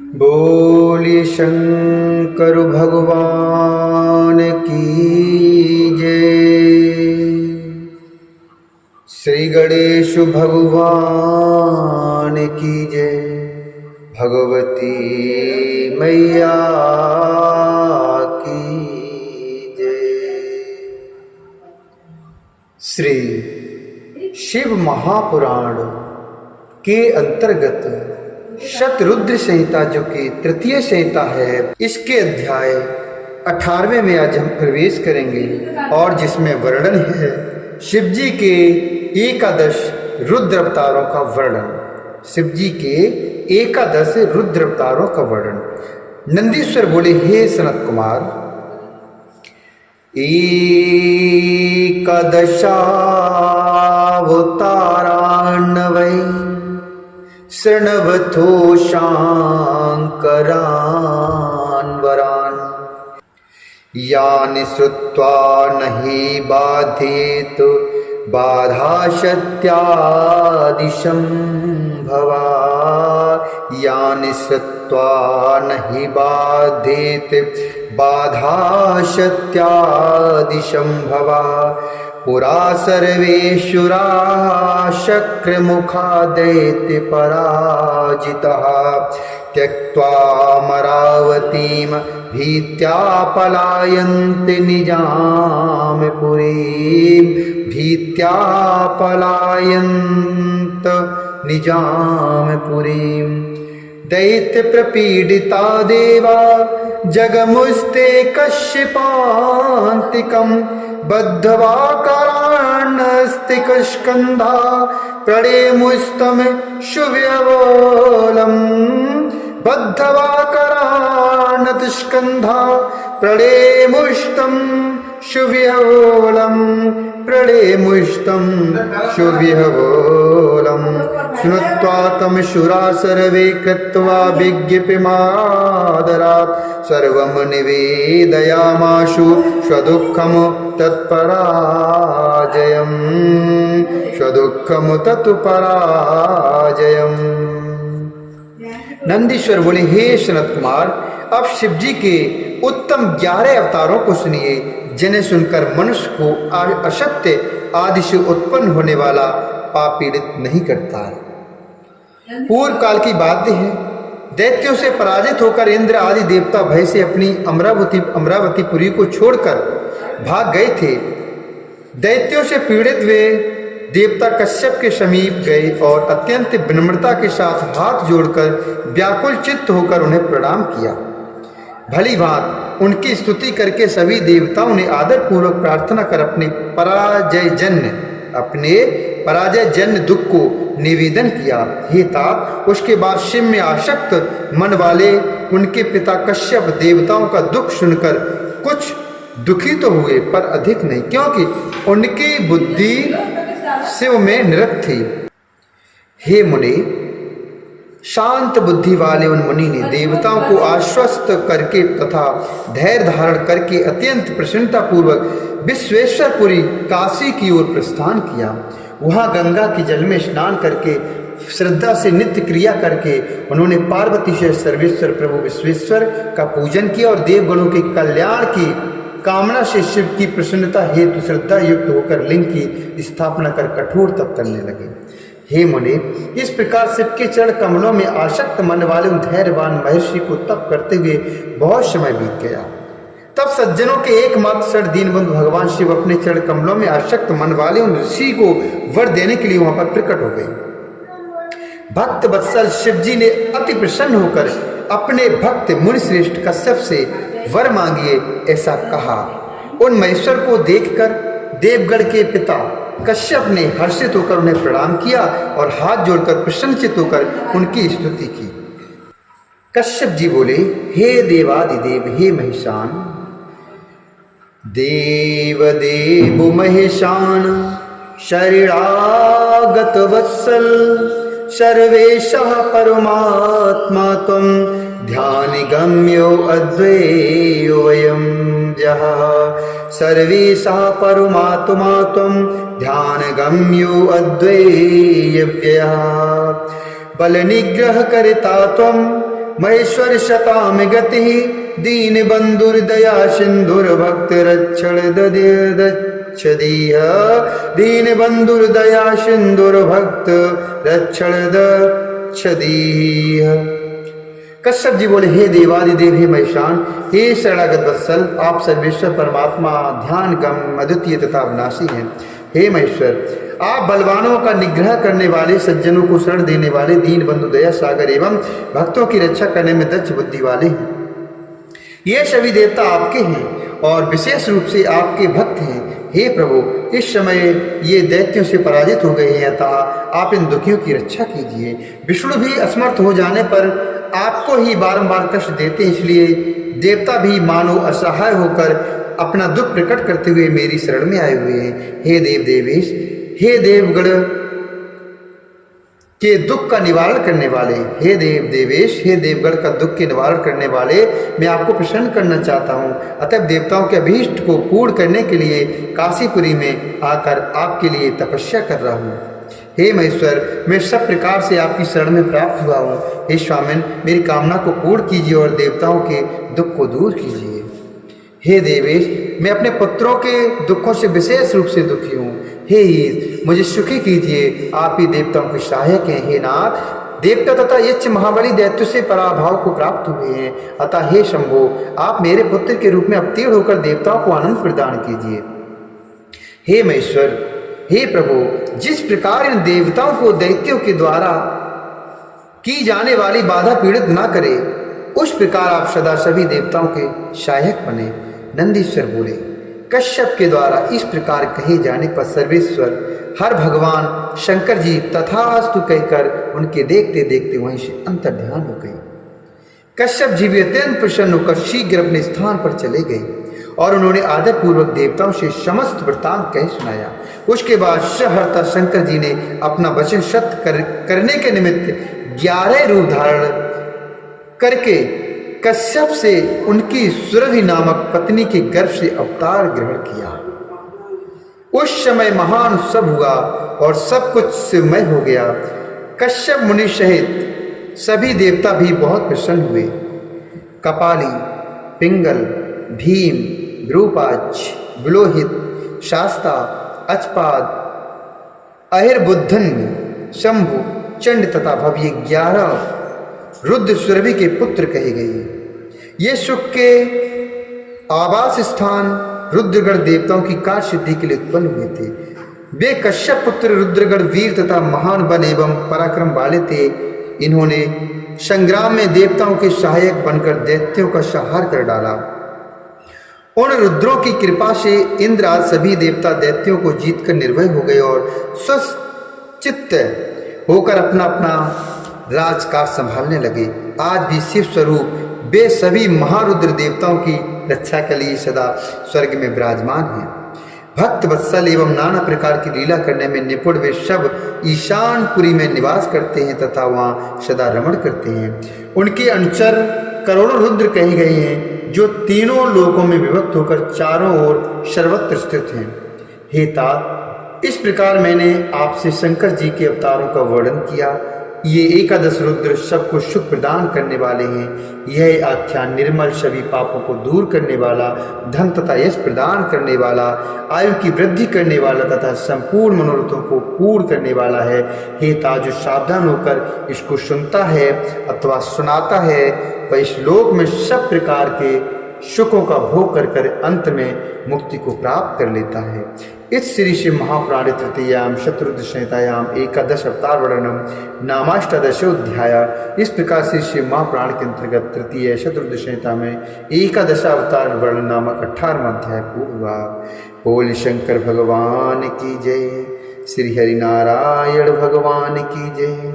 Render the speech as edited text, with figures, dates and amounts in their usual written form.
बोलिए शंकर भगवान की जय। श्री गणेश भगवान की जय। भगवती मैया की जय। श्री शिव महापुराण के अंतर्गत शतरुद्र संहिता, जो कि तृतीय संहिता है, इसके अध्याय 18वें में आज हम प्रवेश करेंगे और जिसमें वर्णन है शिव जी के 11 रुद्र अवतारों का वर्णन। शिव जी के 11 रुद्र अवतारों का वर्णन। नंदीश्वर बोले, हे सनत कुमार, 11 शृण्वतो शांकरान् वरान्, यानि श्रुत्वा नहि बाधेत बाधाशत्यादिशंभवा। यानि श्रुत्वा नहि बाधेत बाधाशत्यादिशंभवा। पुरा सर्वेशुरा शक्रमुखा दैत्य पराजितः, त्यक्त्वा भीत्या पलायन्ति निजाम पुरीं। भीत्या पलायन्त निजाम पुरीं। दैत्य प्रपीडिता देवा जगमुस्ते कश्यपान्तिकम्, बद्धवा करान्नस्तिकस्कन्धा प्रणेमुस्तं शुभ्यवोलम्। बद्धवा करान्नस्तिकस्कन्धा प्रणेमुस्तं शुभ्यवोलम्। प्रणेमुस्तं शुभ्यवोलम्। श्रुत्वा तं शूरा सर्वे कृत्वा विज्ञप्यमादरात्, सर्वं निवेदयामाशु स्वदुःखं तत्पराजयम्। स्वदुःखं तत्पराजयम्। नंदीश्वर बोले, हे सनत कुमार, अब शिव जी के उत्तम 11 अवतारों को सुनिए, जिन्हें सुनकर मनुष्य को असत्य आदि से उत्पन्न होने वाला पाप पीड़ित नहीं करता है। पूर्व काल की बात है, दैत्यों से पराजित होकर इंद्र आदि देवता भय से अपनी अमरावतीपुरी को छोड़कर भाग गए थे। दैत्यों से पीड़ित वे देवता कश्यप के समीप गए और अत्यंत विनम्रता के साथ हाथ जोड़कर व्याकुल चित्त होकर उन्हें प्रणाम किया। भली भांति उनकी स्तुति करके सभी देवताओं ने आदर पूर्वक प्रार्थना कर अपने पराजयजन्य दुख को निवेदन किया। हे तात, उसके बाद शिव में आसक्त मन वाले उनके पिता कश्यप देवताओं का दुख सुनकर कुछ दुखी तो हुए, पर अधिक नहीं, क्योंकि उनकी बुद्धि शिव में निरत थी। हे मुनि, शांत बुद्धि वाले उन मुनि ने देवताओं को आश्वस्त करके तथा धैर्य धारण करके अत्यंत प्रसन्नता पूर्वक विश्वेश्वरपुरी काशी की ओर प्रस्थान किया। वहाँ गंगा के जल में स्नान करके श्रद्धा से नित्य क्रिया करके उन्होंने पार्वती से सर्वेश्वर प्रभु विश्वेश्वर का पूजन किया और देवगणों के कल्याण की कामना से शिव की प्रसन्नता हेतु श्रद्धा युक्त होकर लिंग की स्थापना कर कठोर तप करने लगे। हे मुनि, इस प्रकार शिव के चरण कमलों में आसक्त मन वाले उन धैर्यवान महर्षि को तप करते हुए बहुत समय बीत गया। तब सज्जनों के एकमात्र शरण दीनबंधु भगवान शिव अपने चरण कमलों में आसक्त मन वाले उन ऋषि को वर देने के लिए वहां पर प्रकट हो गए। भक्त वत्सल शिव जी ने अति प्रसन्न होकर अपने भक्त मुनि श्रेष्ठ कश्यप से वर मांगिए, ऐसा कहा। उन महेश्वर को देखकर देवगण के पिता कश्यप ने हर्षित होकर उन्हें प्रणाम किया और हाथ जोड़कर प्रसन्नचित होकर उनकी स्तुति की। कश्यप जी बोले, हे देवादिदेव, हे महेशान, देव देव महेशान, शरीरागत वत्सल, सर्वेशः परमात्मा त्वं, ध्यानगम्यो अद्वैयो वयं जः। सर्वेशः परमात्मा त्वं, ध्यानगम्यो अद्वैयव्ययः। बलनिग्रहकर्ता त्वं, महेश्वर शताम गति दीन बंधुर दया सिंधुर भक्त रक्षण दीह दीन बंधुर दया सिंधुर भक्त रक्षण दीह। कश्यप जी बोले, हे देवादिदेव, हे महिषान, हे शरणागत वत्सल, आप सर्वेश्वर परमात्मा ध्यान गम अद्वितीय तथा अविनाशी हैं। हे महेश्वर, आप बलवानों का निग्रह करने वाले, सज्जनों को शरण देने वाले, दीन बंधु दया सागर एवं भक्तों की रक्षा करने में दक्ष बुद्धि वाले हैं। ये सभी देवता आपके हैं और विशेष रूप से आपके भक्त हैं। हे प्रभु, इस समय ये दैत्यों से पराजित हो गए हैं, अतः आप इन दुखियों की रक्षा कीजिए। विष्णु भी असमर्थ हो जाने पर आपको ही बारंबार कष्ट देते हैं, इसलिए देवता भी मानो असहाय होकर अपना दुख प्रकट करते हुए मेरी शरण में आए हुए हैं। हे देव देवेश, हे देवगण के दुख का निवारण करने वाले, हे देव देवेश, हे देवगण का दुख के निवारण करने वाले, मैं आपको प्रसन्न करना चाहता हूँ। अतः देवताओं के अभीष्ट को पूर्ण करने के लिए काशीपुरी में आकर आपके लिए तपस्या कर रहा हूँ। हे महेश्वर, मैं सब प्रकार से आपकी शरण में प्राप्त हुआ हूँ। हे स्वामिन, मेरी कामना को पूर्ण कीजिए और देवताओं के दुख को दूर कीजिए। हे देवेश, मैं अपने पुत्रों के दुखों से विशेष रूप से दुखी हूँ। हे ईश, मुझे सुखी कीजिए, आप ही देवताओं के सहायक हैं। हे नाथ, देवता तथा यक्ष महाबली दैत्य से पराभव को प्राप्त हुए हैं, अतः हे शंभो, आप मेरे पुत्र के रूप में अवतीर्ण होकर देवताओं को आनंद प्रदान कीजिए। हे महेश्वर, हे प्रभु, जिस प्रकार इन देवताओं को दैत्यों के द्वारा की जाने वाली बाधा पीड़ित ना करे, उस प्रकार आप सदा सभी देवताओं के सहायक बने। नंदीश्वर बोले, कश्यप के द्वारा इस प्रकार कहे जाने पर सर्वेश्वर हर भगवान शंकर जी तथास्तु कहकर उनके देखते देखते वहीं से अंतर्ध्यान हो गए। कश्यप जी भी अत्यंत प्रसन्न होकर शीघ्र अपने स्थान पर चले गए और उन्होंने आदर पूर्वक देवताओं से समस्त वृत्तांत कह सुनाया। उसके बाद सहर्ता शंकर जी ने अपना वचन सत्य करने के निमित्त 11 रूप धारण करके कश्यप से उनकी सुरभि नामक पत्नी के गर्भ से अवतार ग्रहण किया। उस समय महान उत्सव हुआ और सब कुछ शिवमय हो गया। कश्यप मुनि सहित सभी देवता भी बहुत प्रसन्न हुए। कपाली, पिंगल, भीम, विरूपाक्ष, विलोहित, शास्ता, अचपाद, अहिर्बुद्धन, शंभु, चंड तथा भव्य 11 रुद्र सुरभि के पुत्र कहे गए। ये सुख के आवास स्थान रुद्रगढ़ देवताओं की कार्य सिद्धि के लिए उत्पन्न हुए थे। वे कश्यप पुत्र रुद्रगढ़ वीर तथा महान बल एवं पराक्रम वाले थे। इन्होंने संग्राम में देवताओं के सहायक बनकर दैत्यों का संहार कर डाला। उन रुद्रों की कृपा से इंद्र आदि सभी देवता दैत्यों को जीतकर निर्भय हो गए और स्वचित्त होकर अपना अपना राजकाज संभालने लगे। आज भी शिव स्वरूप वे सभी महारुद्र देवताओं की रक्षा के लिए सदा स्वर्ग में विराजमान हैं। भक्त वत्सल एवं नाना प्रकार की लीला करने में निपुण वे सब ईशानपुरी में निवास करते हैं तथा वहाँ सदा रमण करते हैं। उनके अनुचर करोड़ों रुद्र कहे गए हैं, जो तीनों लोकों में विभक्त होकर चारों ओर सर्वत्र स्थित हैं। हे तात, इस प्रकार मैंने आपसे शंकर जी के अवतारों का वर्णन किया। ये 11 रुद्र सबको सुख प्रदान करने वाले हैं। यह आख्यान निर्मल सभी पापों को दूर करने वाला, धन तथा यश प्रदान करने वाला, आयु की वृद्धि करने वाला तथा संपूर्ण मनोरथों को पूर्ण करने वाला है। हे तात, जो सावधान होकर इसको सुनता है अथवा सुनाता है, वह इस लोक में सब प्रकार के सुखों का भोग कर कर अंत में मुक्ति को प्राप्त कर लेता है। इस श्री शिव महापुराण तृतीयाम शत्रुद्र संहितायाम 11 अवतार वर्णनम नामाष्टादशोध्याय। इस प्रकार से शिव महापुराण के अंतर्गत तृतीय शत्रुद्र संहिता में 11 अवतार वर्णन नामक 18वां अध्याय पूर्ण हुआ। बोल शंकर भगवान की जय। श्री हरि नारायण भगवान की जय।